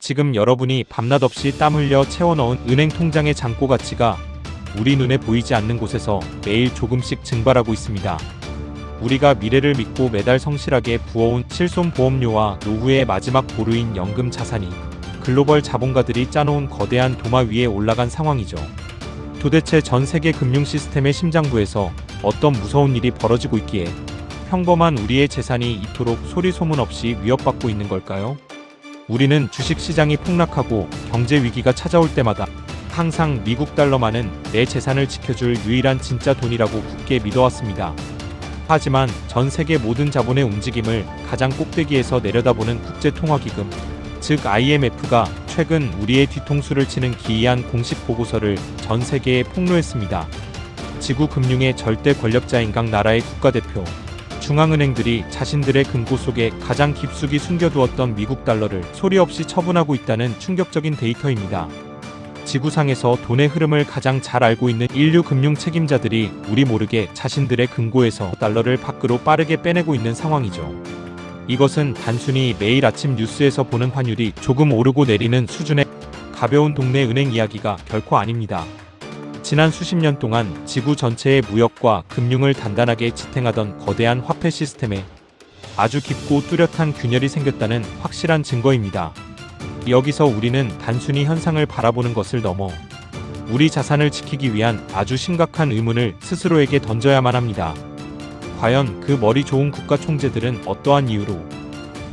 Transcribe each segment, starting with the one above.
지금 여러분이 밤낮 없이 땀 흘려 채워넣은 은행 통장의 잔고 가치가 우리 눈에 보이지 않는 곳에서 매일 조금씩 증발하고 있습니다. 우리가 미래를 믿고 매달 성실하게 부어온 실손보험료와 노후의 마지막 보루인 연금 자산이 글로벌 자본가들이 짜놓은 거대한 도마 위에 올라간 상황이죠. 도대체 전 세계 금융 시스템의 심장부에서 어떤 무서운 일이 벌어지고 있기에 평범한 우리의 재산이 이토록 소리 소문 없이 위협받고 있는 걸까요? 우리는 주식시장이 폭락하고 경제 위기가 찾아올 때마다 항상 미국 달러만은 내 재산을 지켜줄 유일한 진짜 돈이라고 굳게 믿어왔습니다. 하지만 전 세계 모든 자본의 움직임을 가장 꼭대기에서 내려다보는 국제통화기금, 즉 IMF가 최근 우리의 뒤통수를 치는 기이한 공식 보고서를 전 세계에 폭로했습니다. 지구 금융의 절대 권력자인 각 나라의 국가대표, 중앙은행들이 자신들의 금고 속에 가장 깊숙이 숨겨두었던 미국 달러를 소리 없이 처분하고 있다는 충격적인 데이터입니다. 지구상에서 돈의 흐름을 가장 잘 알고 있는 인류 금융 책임자들이 우리 모르게 자신들의 금고에서 달러를 밖으로 빠르게 빼내고 있는 상황이죠. 이것은 단순히 매일 아침 뉴스에서 보는 환율이 조금 오르고 내리는 수준의 가벼운 동네 은행 이야기가 결코 아닙니다. 지난 수십 년 동안 지구 전체의 무역과 금융을 단단하게 지탱하던 거대한 화폐 시스템에 아주 깊고 뚜렷한 균열이 생겼다는 확실한 증거입니다. 여기서 우리는 단순히 현상을 바라보는 것을 넘어 우리 자산을 지키기 위한 아주 심각한 의문을 스스로에게 던져야만 합니다. 과연 그 머리 좋은 국가 총재들은 어떠한 이유로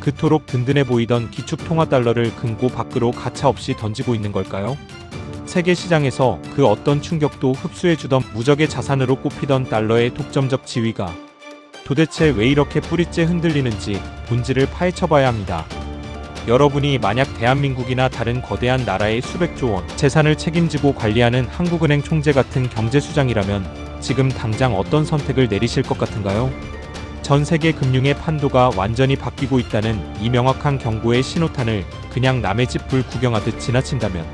그토록 든든해 보이던 기축통화 달러를 금고 밖으로 가차없이 던지고 있는 걸까요? 세계 시장에서 그 어떤 충격도 흡수해주던 무적의 자산으로 꼽히던 달러의 독점적 지위가 도대체 왜 이렇게 뿌리째 흔들리는지 본질을 파헤쳐봐야 합니다. 여러분이 만약 대한민국이나 다른 거대한 나라의 수백조 원 재산을 책임지고 관리하는 한국은행 총재 같은 경제수장이라면 지금 당장 어떤 선택을 내리실 것 같은가요? 전 세계 금융의 판도가 완전히 바뀌고 있다는 이 명확한 경고의 신호탄을 그냥 남의 집 불 구경하듯 지나친다면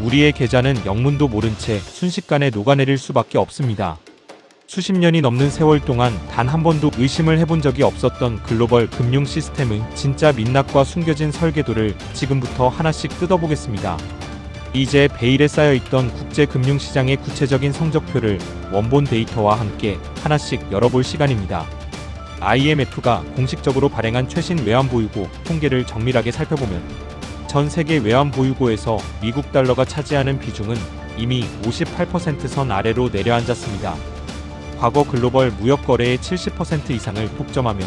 우리의 계좌는 영문도 모른 채 순식간에 녹아내릴 수밖에 없습니다. 수십 년이 넘는 세월 동안 단 한 번도 의심을 해본 적이 없었던 글로벌 금융 시스템의 진짜 민낯과 숨겨진 설계도를 지금부터 하나씩 뜯어보겠습니다. 이제 베일에 쌓여있던 국제금융시장의 구체적인 성적표를 원본 데이터와 함께 하나씩 열어볼 시간입니다. IMF가 공식적으로 발행한 최신 외환보유고 통계를 정밀하게 살펴보면 전 세계 외환보유고에서 미국 달러가 차지하는 비중은 이미 58% 아래로 내려앉았습니다. 과거 글로벌 무역 거래의 70% 이상을 독점하며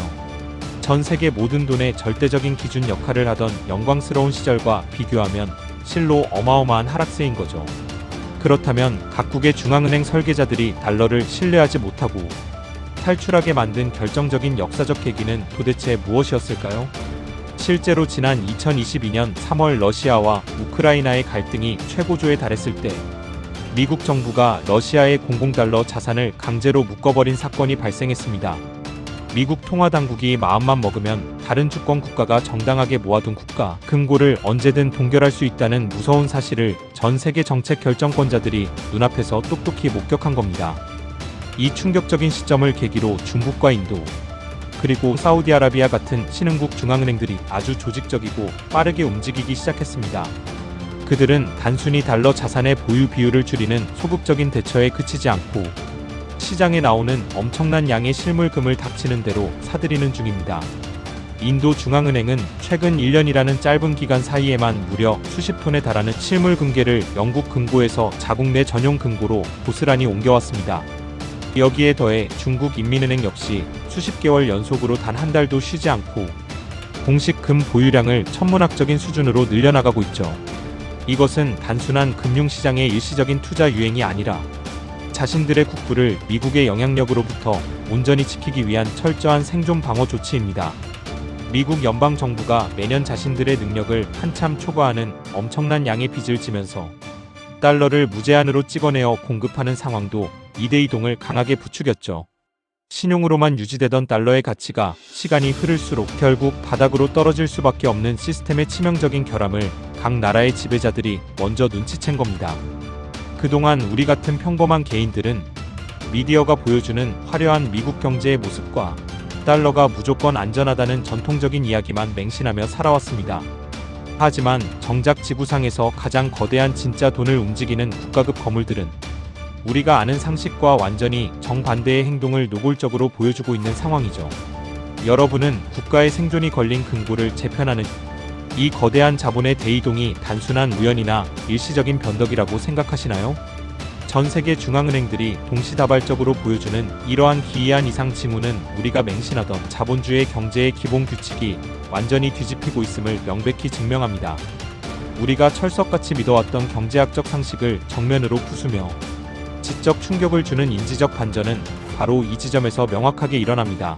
전 세계 모든 돈의 절대적인 기준 역할을 하던 영광스러운 시절과 비교하면 실로 어마어마한 하락세인 거죠. 그렇다면 각국의 중앙은행 설계자들이 달러를 신뢰하지 못하고 탈출하게 만든 결정적인 역사적 계기는 도대체 무엇이었을까요? 실제로 지난 2022년 3월 러시아와 우크라이나의 갈등이 최고조에 달했을 때 미국 정부가 러시아의 공공달러 자산을 강제로 묶어버린 사건이 발생했습니다. 미국 통화당국이 마음만 먹으면 다른 주권 국가가 정당하게 모아둔 국가 금고를 언제든 동결할 수 있다는 무서운 사실을 전 세계 정책 결정권자들이 눈앞에서 똑똑히 목격한 겁니다. 이 충격적인 시점을 계기로 중국과 인도, 그리고 사우디아라비아 같은 신흥국 중앙은행들이 아주 조직적이고 빠르게 움직이기 시작했습니다. 그들은 단순히 달러 자산의 보유 비율을 줄이는 소극적인 대처에 그치지 않고 시장에 나오는 엄청난 양의 실물금을 닥치는 대로 사들이는 중입니다. 인도 중앙은행은 최근 1년이라는 짧은 기간 사이에만 무려 수십 톤에 달하는 실물 금괴를 영국 금고에서 자국 내 전용 금고로 고스란히 옮겨왔습니다. 여기에 더해 중국 인민은행 역시 수십 개월 연속으로 단 한 달도 쉬지 않고 공식 금 보유량을 천문학적인 수준으로 늘려나가고 있죠. 이것은 단순한 금융시장의 일시적인 투자 유행이 아니라 자신들의 국부를 미국의 영향력으로부터 온전히 지키기 위한 철저한 생존 방어 조치입니다. 미국 연방정부가 매년 자신들의 능력을 한참 초과하는 엄청난 양의 빚을 지면서 달러를 무제한으로 찍어내어 공급하는 상황도 이대이동을 강하게 부추겼죠. 신용으로만 유지되던 달러의 가치가 시간이 흐를수록 결국 바닥으로 떨어질 수밖에 없는 시스템의 치명적인 결함을 각 나라의 지배자들이 먼저 눈치챈 겁니다. 그동안 우리 같은 평범한 개인들은 미디어가 보여주는 화려한 미국 경제의 모습과 달러가 무조건 안전하다는 전통적인 이야기만 맹신하며 살아왔습니다. 하지만 정작 지구상에서 가장 거대한 진짜 돈을 움직이는 국가급 거물들은 우리가 아는 상식과 완전히 정반대의 행동을 노골적으로 보여주고 있는 상황이죠. 여러분은 국가의 생존이 걸린 근고를 재편하는 이 거대한 자본의 대이동이 단순한 우연이나 일시적인 변덕이라고 생각하시나요? 전 세계 중앙은행들이 동시다발적으로 보여주는 이러한 기이한 이상 징후는 우리가 맹신하던 자본주의 경제의 기본 규칙이 완전히 뒤집히고 있음을 명백히 증명합니다. 우리가 철석같이 믿어왔던 경제학적 상식을 정면으로 부수며 지적 충격을 주는 인지적 반전은 바로 이 지점에서 명확하게 일어납니다.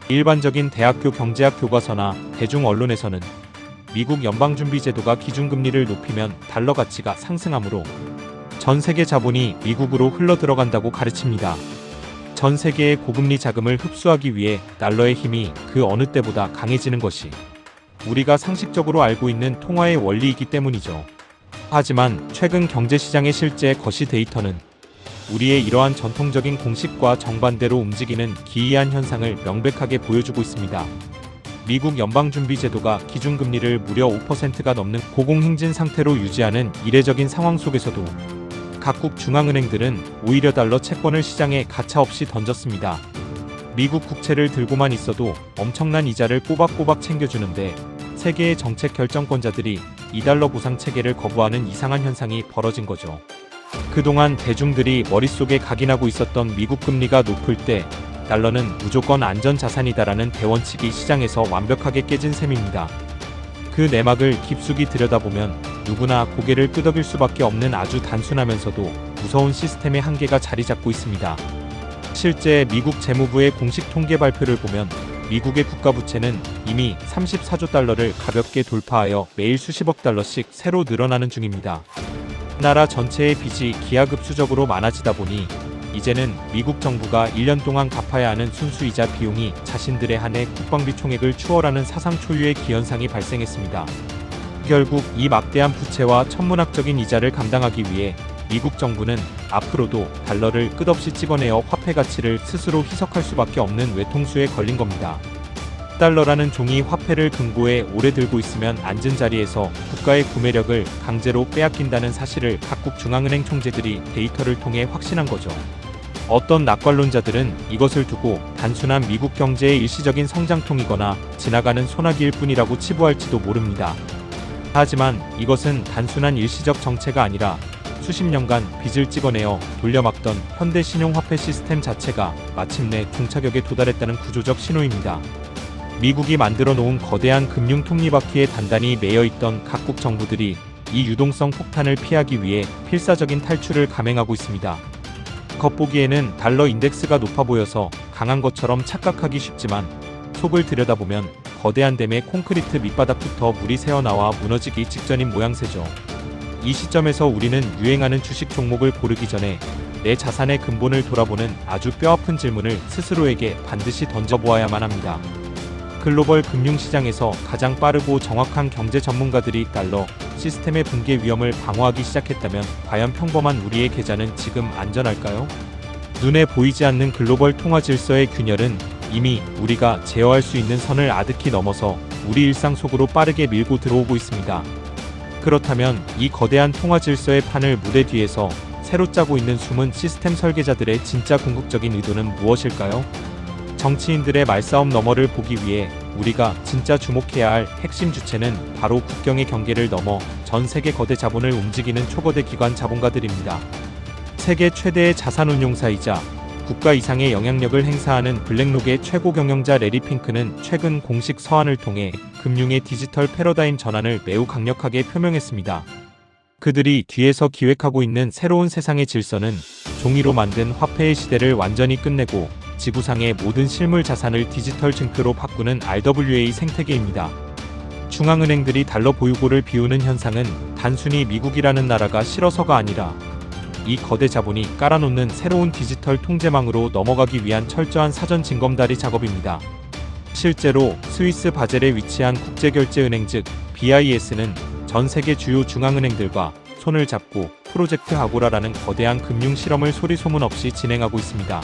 일반적인 대학교 경제학 교과서나 대중 언론에서는 미국 연방준비제도가 기준금리를 높이면 달러 가치가 상승하므로 전 세계 자본이 미국으로 흘러들어간다고 가르칩니다. 전 세계의 고금리 자금을 흡수하기 위해 달러의 힘이 그 어느 때보다 강해지는 것이 우리가 상식적으로 알고 있는 통화의 원리이기 때문이죠. 하지만 최근 경제시장의 실제 거시 데이터는 우리의 이러한 전통적인 공식과 정반대로 움직이는 기이한 현상을 명백하게 보여주고 있습니다. 미국 연방준비제도가 기준금리를 무려 5%가 넘는 고공행진 상태로 유지하는 이례적인 상황 속에서도 각국 중앙은행들은 오히려 달러 채권을 시장에 가차없이 던졌습니다. 미국 국채를 들고만 있어도 엄청난 이자를 꼬박꼬박 챙겨주는데 세계의 정책 결정권자들이 2달러 보상 체계를 거부하는 이상한 현상이 벌어진 거죠. 그동안 대중들이 머릿속에 각인하고 있었던 미국 금리가 높을 때 달러는 무조건 안전자산이다라는 대원칙이 시장에서 완벽하게 깨진 셈입니다. 그 내막을 깊숙이 들여다보면 누구나 고개를 끄덕일 수밖에 없는 아주 단순하면서도 무서운 시스템의 한계가 자리 잡고 있습니다. 실제 미국 재무부의 공식 통계 발표를 보면 미국의 국가부채는 이미 34조 달러를 가볍게 돌파하여 매일 수십억 달러씩 새로 늘어나는 중입니다. 나라 전체의 빚이 기하급수적으로 많아지다 보니 이제는 미국 정부가 1년 동안 갚아야 하는 순수이자 비용이 자신들의 한 해 국방비 총액을 추월하는 사상 초유의 기현상이 발생했습니다. 결국 이 막대한 부채와 천문학적인 이자를 감당하기 위해 미국 정부는 앞으로도 달러를 끝없이 찍어내어 화폐 가치를 스스로 희석할 수밖에 없는 외통수에 걸린 겁니다. 달러라는 종이 화폐를 금고에 오래 들고 있으면 앉은 자리에서 국가의 구매력을 강제로 빼앗긴다는 사실을 각국 중앙은행 총재들이 데이터를 통해 확신한 거죠. 어떤 낙관론자들은 이것을 두고 단순한 미국 경제의 일시적인 성장통이거나 지나가는 소나기일 뿐이라고 치부할지도 모릅니다. 하지만 이것은 단순한 일시적 정체가 아니라 수십 년간 빚을 찍어내어 돌려막던 현대 신용화폐 시스템 자체가 마침내 종착역에 도달했다는 구조적 신호입니다. 미국이 만들어 놓은 거대한 금융 톱니바퀴에 단단히 매여있던 각국 정부들이 이 유동성 폭탄을 피하기 위해 필사적인 탈출을 감행하고 있습니다. 겉보기에는 달러 인덱스가 높아 보여서 강한 것처럼 착각하기 쉽지만 속을 들여다보면 거대한 댐의 콘크리트 밑바닥부터 물이 새어나와 무너지기 직전인 모양새죠. 이 시점에서 우리는 유행하는 주식 종목을 고르기 전에 내 자산의 근본을 돌아보는 아주 뼈아픈 질문을 스스로에게 반드시 던져보아야만 합니다. 글로벌 금융시장에서 가장 빠르고 정확한 경제 전문가들이 달러 시스템의 붕괴 위험을 방어하기 시작했다면 과연 평범한 우리의 계좌는 지금 안전할까요? 눈에 보이지 않는 글로벌 통화 질서의 균열은 이미 우리가 제어할 수 있는 선을 아득히 넘어서 우리 일상 속으로 빠르게 밀고 들어오고 있습니다. 그렇다면 이 거대한 통화 질서의 판을 무대 뒤에서 새로 짜고 있는 숨은 시스템 설계자들의 진짜 궁극적인 의도는 무엇일까요? 정치인들의 말싸움 너머를 보기 위해 우리가 진짜 주목해야 할 핵심 주체는 바로 국경의 경계를 넘어 전 세계 거대 자본을 움직이는 초거대 기관 자본가들입니다. 세계 최대의 자산운용사이자 국가 이상의 영향력을 행사하는 블랙록의 최고 경영자 레리 핑크는 최근 공식 서한을 통해 금융의 디지털 패러다임 전환을 매우 강력하게 표명했습니다. 그들이 뒤에서 기획하고 있는 새로운 세상의 질서는 종이로 만든 화폐의 시대를 완전히 끝내고 지구상의 모든 실물 자산을 디지털 증표로 바꾸는 RWA 생태계입니다. 중앙은행들이 달러 보유고를 비우는 현상은 단순히 미국이라는 나라가 싫어서가 아니라 이 거대 자본이 깔아놓는 새로운 디지털 통제망으로 넘어가기 위한 철저한 사전 징검다리 작업입니다. 실제로 스위스 바젤에 위치한 국제결제은행 즉 BIS는 전 세계 주요 중앙은행들과 손을 잡고 프로젝트 아고라라는 거대한 금융 실험을 소리 소문 없이 진행하고 있습니다.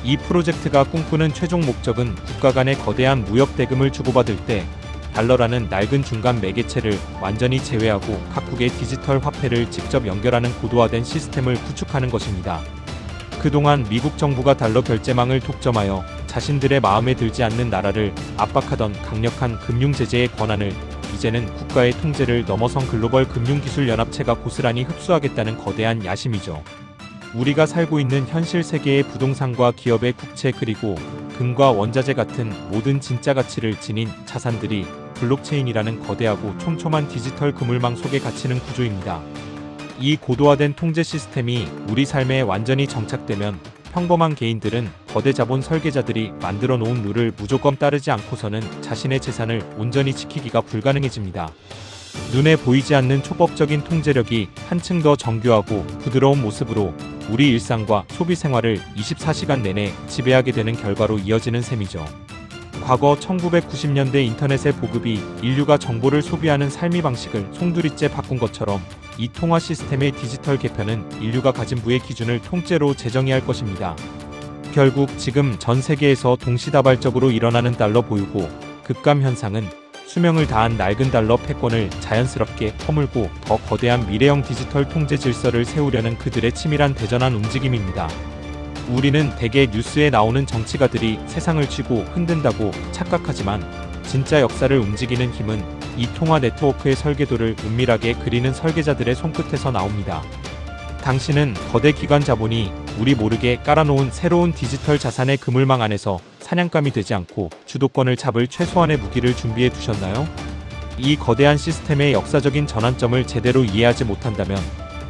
이 프로젝트가 꿈꾸는 최종 목적은 국가 간의 거대한 무역 대금을 주고받을 때 달러라는 낡은 중간 매개체를 완전히 제외하고 각국의 디지털 화폐를 직접 연결하는 고도화된 시스템을 구축하는 것입니다. 그동안 미국 정부가 달러 결제망을 독점하여 자신들의 마음에 들지 않는 나라를 압박하던 강력한 금융 제재의 권한을 이제는 국가의 통제를 넘어선 글로벌 금융기술연합체가 고스란히 흡수하겠다는 거대한 야심이죠. 우리가 살고 있는 현실 세계의 부동산과 기업의 국채 그리고 금과 원자재 같은 모든 진짜 가치를 지닌 자산들이 블록체인이라는 거대하고 촘촘한 디지털 그물망 속에 갇히는 구조입니다. 이 고도화된 통제 시스템이 우리 삶에 완전히 정착되면 평범한 개인들은 거대 자본 설계자들이 만들어 놓은 룰을 무조건 따르지 않고서는 자신의 재산을 온전히 지키기가 불가능해집니다. 눈에 보이지 않는 초법적인 통제력이 한층 더 정교하고 부드러운 모습으로 우리 일상과 소비 생활을 24시간 내내 지배하게 되는 결과로 이어지는 셈이죠. 과거 1990년대 인터넷의 보급이 인류가 정보를 소비하는 삶의 방식을 송두리째 바꾼 것처럼 이 통화 시스템의 디지털 개편은 인류가 가진 부의 기준을 통째로 재정의할 것입니다. 결국 지금 전 세계에서 동시다발적으로 일어나는 달러 보유고 급감 현상은 수명을 다한 낡은 달러 패권을 자연스럽게 허물고 더 거대한 미래형 디지털 통제 질서를 세우려는 그들의 치밀한 대전한 움직임입니다. 우리는 대개 뉴스에 나오는 정치가들이 세상을 쥐고 흔든다고 착각하지만 진짜 역사를 움직이는 힘은 이 통화 네트워크의 설계도를 은밀하게 그리는 설계자들의 손끝에서 나옵니다. 당신은 거대 기관 자본이 우리 모르게 깔아놓은 새로운 디지털 자산의 그물망 안에서 사냥감이 되지 않고 주도권을 잡을 최소한의 무기를 준비해 두셨나요? 이 거대한 시스템의 역사적인 전환점을 제대로 이해하지 못한다면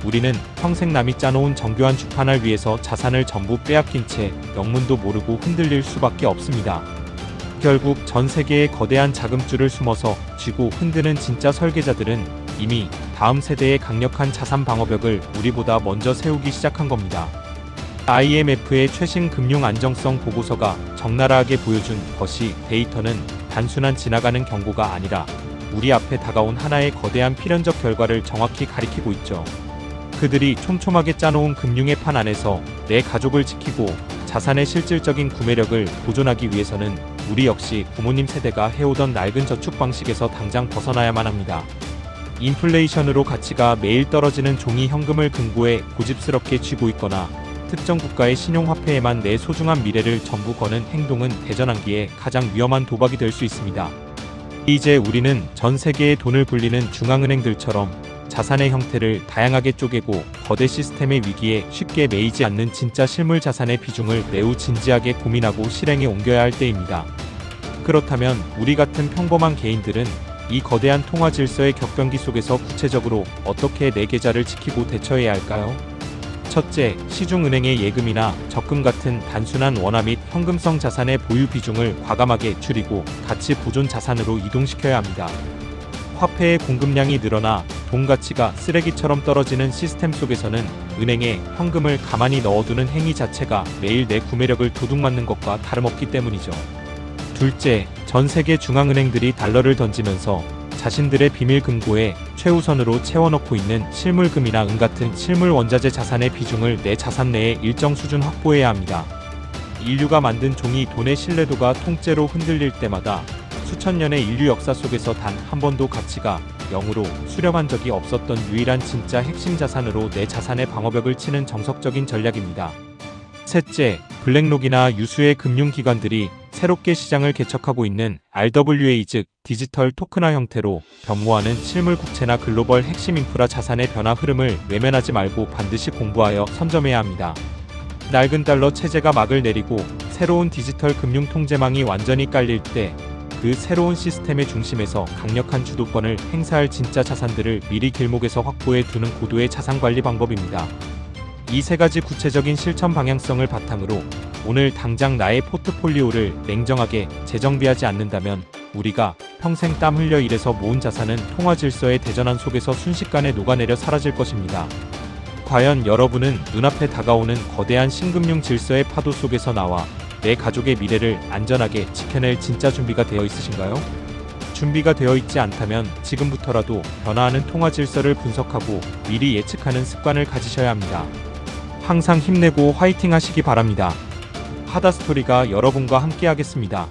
우리는 평생 남이 짜놓은 정교한 주판을 위해서 자산을 전부 빼앗긴 채 영문도 모르고 흔들릴 수밖에 없습니다. 결국 전 세계의 거대한 자금줄을 숨어서 쥐고 흔드는 진짜 설계자들은 이미 다음 세대의 강력한 자산 방어벽을 우리보다 먼저 세우기 시작한 겁니다. IMF의 최신 금융 안정성 보고서가 적나라하게 보여준 것이 데이터는 단순한 지나가는 경고가 아니라 우리 앞에 다가온 하나의 거대한 필연적 결과를 정확히 가리키고 있죠. 그들이 촘촘하게 짜놓은 금융의 판 안에서 내 가족을 지키고 자산의 실질적인 구매력을 보존하기 위해서는 우리 역시 부모님 세대가 해오던 낡은 저축 방식에서 당장 벗어나야만 합니다. 인플레이션으로 가치가 매일 떨어지는 종이 현금을 금고에 고집스럽게 쥐고 있거나 특정 국가의 신용화폐에만 내 소중한 미래를 전부 거는 행동은 대전환기에 가장 위험한 도박이 될 수 있습니다. 이제 우리는 전 세계의 돈을 굴리는 중앙은행들처럼 자산의 형태를 다양하게 쪼개고 거대 시스템의 위기에 쉽게 매이지 않는 진짜 실물 자산의 비중을 매우 진지하게 고민하고 실행에 옮겨야 할 때입니다. 그렇다면 우리 같은 평범한 개인들은 이 거대한 통화 질서의 격변기 속에서 구체적으로 어떻게 내 계좌를 지키고 대처해야 할까요? 첫째, 시중은행의 예금이나 적금 같은 단순한 원화 및 현금성 자산의 보유 비중을 과감하게 줄이고 가치 보존 자산으로 이동시켜야 합니다. 화폐의 공급량이 늘어나 돈 가치가 쓰레기처럼 떨어지는 시스템 속에서는 은행에 현금을 가만히 넣어두는 행위 자체가 매일 내 구매력을 도둑맞는 것과 다름없기 때문이죠. 둘째, 전 세계 중앙은행들이 달러를 던지면서 자신들의 비밀 금고에 최우선으로 채워넣고 있는 실물금이나 은 같은 실물 원자재 자산의 비중을 내 자산 내에 일정 수준 확보해야 합니다. 인류가 만든 종이 돈의 신뢰도가 통째로 흔들릴 때마다 수천 년의 인류 역사 속에서 단 한 번도 가치가 0으로 수렴한 적이 없었던 유일한 진짜 핵심 자산으로 내 자산의 방어벽을 치는 정석적인 전략입니다. 셋째, 블랙록이나 유수의 금융기관들이 새롭게 시장을 개척하고 있는 RWA 즉 디지털 토큰화 형태로 변모하는 실물 국채나 글로벌 핵심 인프라 자산의 변화 흐름을 외면하지 말고 반드시 공부하여 선점해야 합니다. 낡은 달러 체제가 막을 내리고 새로운 디지털 금융 통제망이 완전히 깔릴 때 그 새로운 시스템의 중심에서 강력한 주도권을 행사할 진짜 자산들을 미리 길목에서 확보해 두는 고도의 자산관리 방법입니다. 이 세 가지 구체적인 실천 방향성을 바탕으로 오늘 당장 나의 포트폴리오를 냉정하게 재정비하지 않는다면 우리가 평생 땀 흘려 일해서 모은 자산은 통화 질서의 대전환 속에서 순식간에 녹아내려 사라질 것입니다. 과연 여러분은 눈앞에 다가오는 거대한 신금융 질서의 파도 속에서 나와 내 가족의 미래를 안전하게 지켜낼 진짜 준비가 되어 있으신가요? 준비가 되어 있지 않다면 지금부터라도 변화하는 통화 질서를 분석하고 미리 예측하는 습관을 가지셔야 합니다. 항상 힘내고 화이팅 하시기 바랍니다. 하다스토리가 여러분과 함께 하겠습니다.